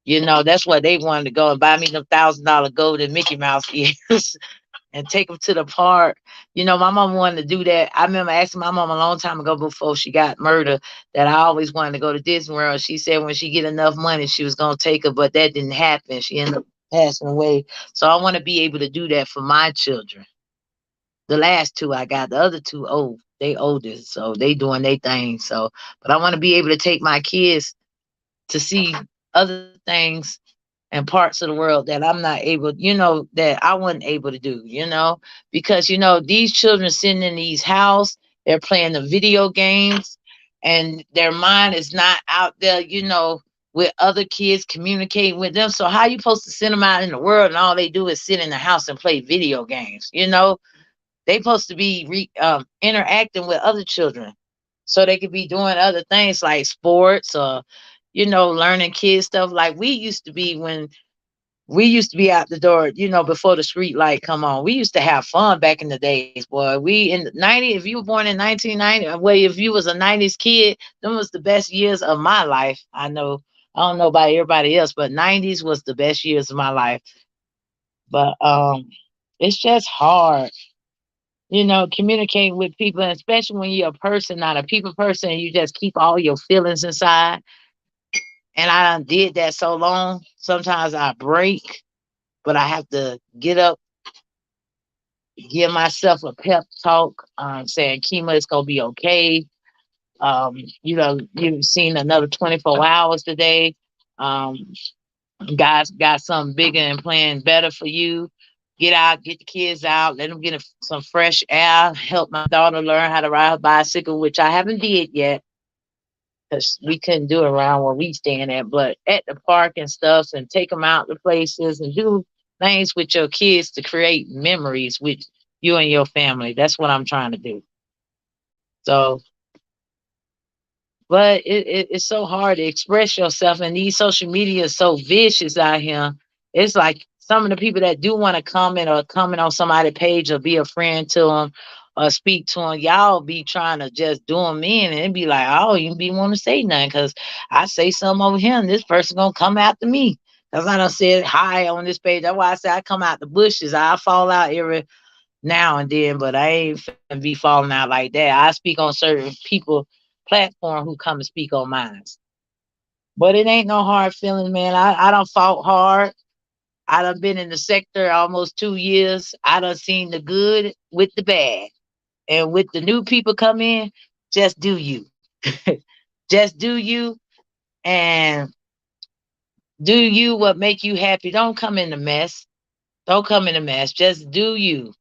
[SPEAKER 1] That's where they wanted to go and buy me them $1,000 golden Mickey Mouse ears and take them to the park. My mom wanted to do that. I remember asking my mom a long time ago before she got murdered that I always wanted to go to Disney World. She said when she get enough money, she was going to take her, but that didn't happen. She ended up passing away. So I want to be able to do that for my children. The last two I got, the other two old. They oldest, so they doing their thing. But I want to be able to take my kids to see other things and parts of the world that I'm not able, that I wasn't able to do, because these children sitting in these houses, they're playing the video games, and their mind is not out there, with other kids communicating with them. So how you supposed to send them out in the world and all they do is sit in the house and play video games? They supposed to be interacting with other children, so they could be doing other things like sports or learning kids stuff like we used to be when we used to be out the door, before the street light come on. We used to have fun back in the days, boy. We in the 90s, if you were born in 1990, well, if you was a 90s kid, them was the best years of my life. I know, I don't know about everybody else, but 90s was the best years of my life. But it's just hard, communicating with people, and especially when you're a person, not a people person, and you just keep all your feelings inside. And I done did that so long. Sometimes I break, but I have to get up, give myself a pep talk, saying, Kima, it's gonna be okay. You've seen another 24 hours today. Um, God's got something bigger and planned better for you. Get out, get the kids out, let them get some fresh air. Help my daughter learn how to ride a bicycle, which I haven't did yet because we couldn't do it around where we stand at, but at the park and stuff, and take them out to places and do things with your kids to create memories with you and your family. That's what I'm trying to do. So, but it's so hard to express yourself, and these social media is so vicious out here. It's like some of the people that do want to comment or comment on somebody's page or be a friend to them or speak to them, y'all be trying to just do them in, and it be like, oh, you be want to say nothing because I say something over here, and this person gonna come after me because I done said hi on this page. That's why I say I come out the bushes. I fall out every now and then, but I ain't finna be falling out like that. I speak on certain people platform who come and speak on mine. But it ain't no hard feeling, man. I don't fought hard. I done been in the sector almost 2 years. I done seen the good with the bad. And with the new people come in, just do you. Just do you and do you what make you happy. Don't come in the mess. Don't come in a mess. Just do you.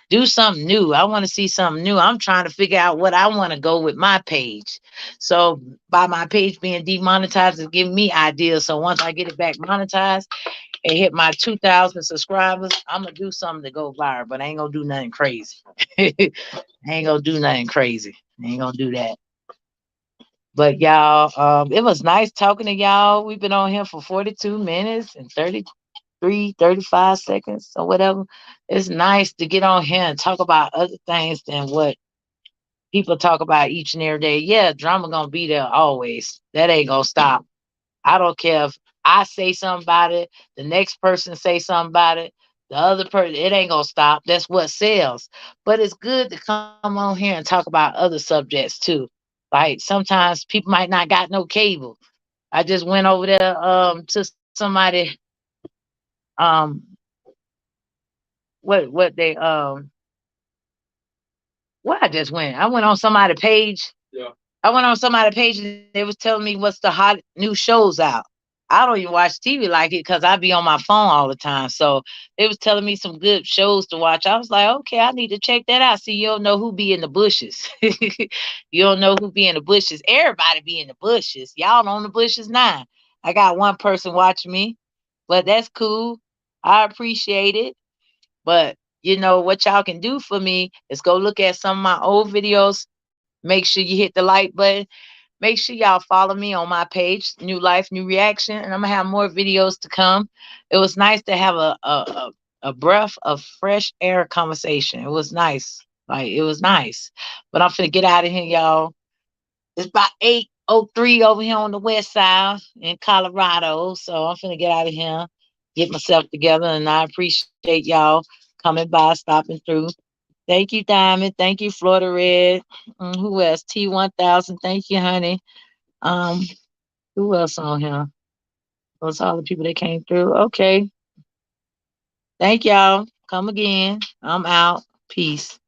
[SPEAKER 1] Do something new. I want to see something new. I'm trying to figure out what I want to go with my page. So by my page being demonetized is giving me ideas. So once I get it back monetized and hit my 2,000 subscribers, I'm gonna do something to go viral. But I ain't gonna do nothing crazy. I ain't gonna do nothing crazy. I ain't gonna do that. But y'all, it was nice talking to y'all. We've been on here for 42 minutes and 35 seconds or whatever. It's nice to get on here and talk about other things than what people talk about each and every day. Yeah, drama gonna be there always. That ain't gonna stop. I don't care if I say something about it, the next person say something about it, the other person, it ain't gonna stop. That's what sells. But it's good to come on here and talk about other subjects too. Like sometimes people might not got no cable. I just went over there to somebody um what they where I just went. I went on somebody's page. Yeah. I went on somebody's page and they was telling me what's the hot new shows out. I don't even watch TV like it because I be on my phone all the time. So they was telling me some good shows to watch. I was like, okay, I need to check that out. See, you don't know who be in the bushes. You don't know who be in the bushes. Everybody be in the bushes. Y'all on the bushes now. I got one person watching me, but that's cool. I appreciate it. But what y'all can do for me is go look at some of my old videos. Make sure you hit the like button. Make sure y'all follow me on my page, New Life, New Reaction, and I'm gonna have more videos to come. It was nice to have a breath of fresh air conversation. It was nice. Like it was nice. But I'm finna get out of here, y'all. It's about 8:03 over here on the west side in Colorado. So I'm finna get out of here, get myself together, and I appreciate y'all coming by, stopping through. Thank you, Diamond. Thank you, Florida Red. Who else? T1000. Thank you, honey. Um, who else on here? Those all the people that came through. Okay. Thank y'all. Come again. I'm out. Peace.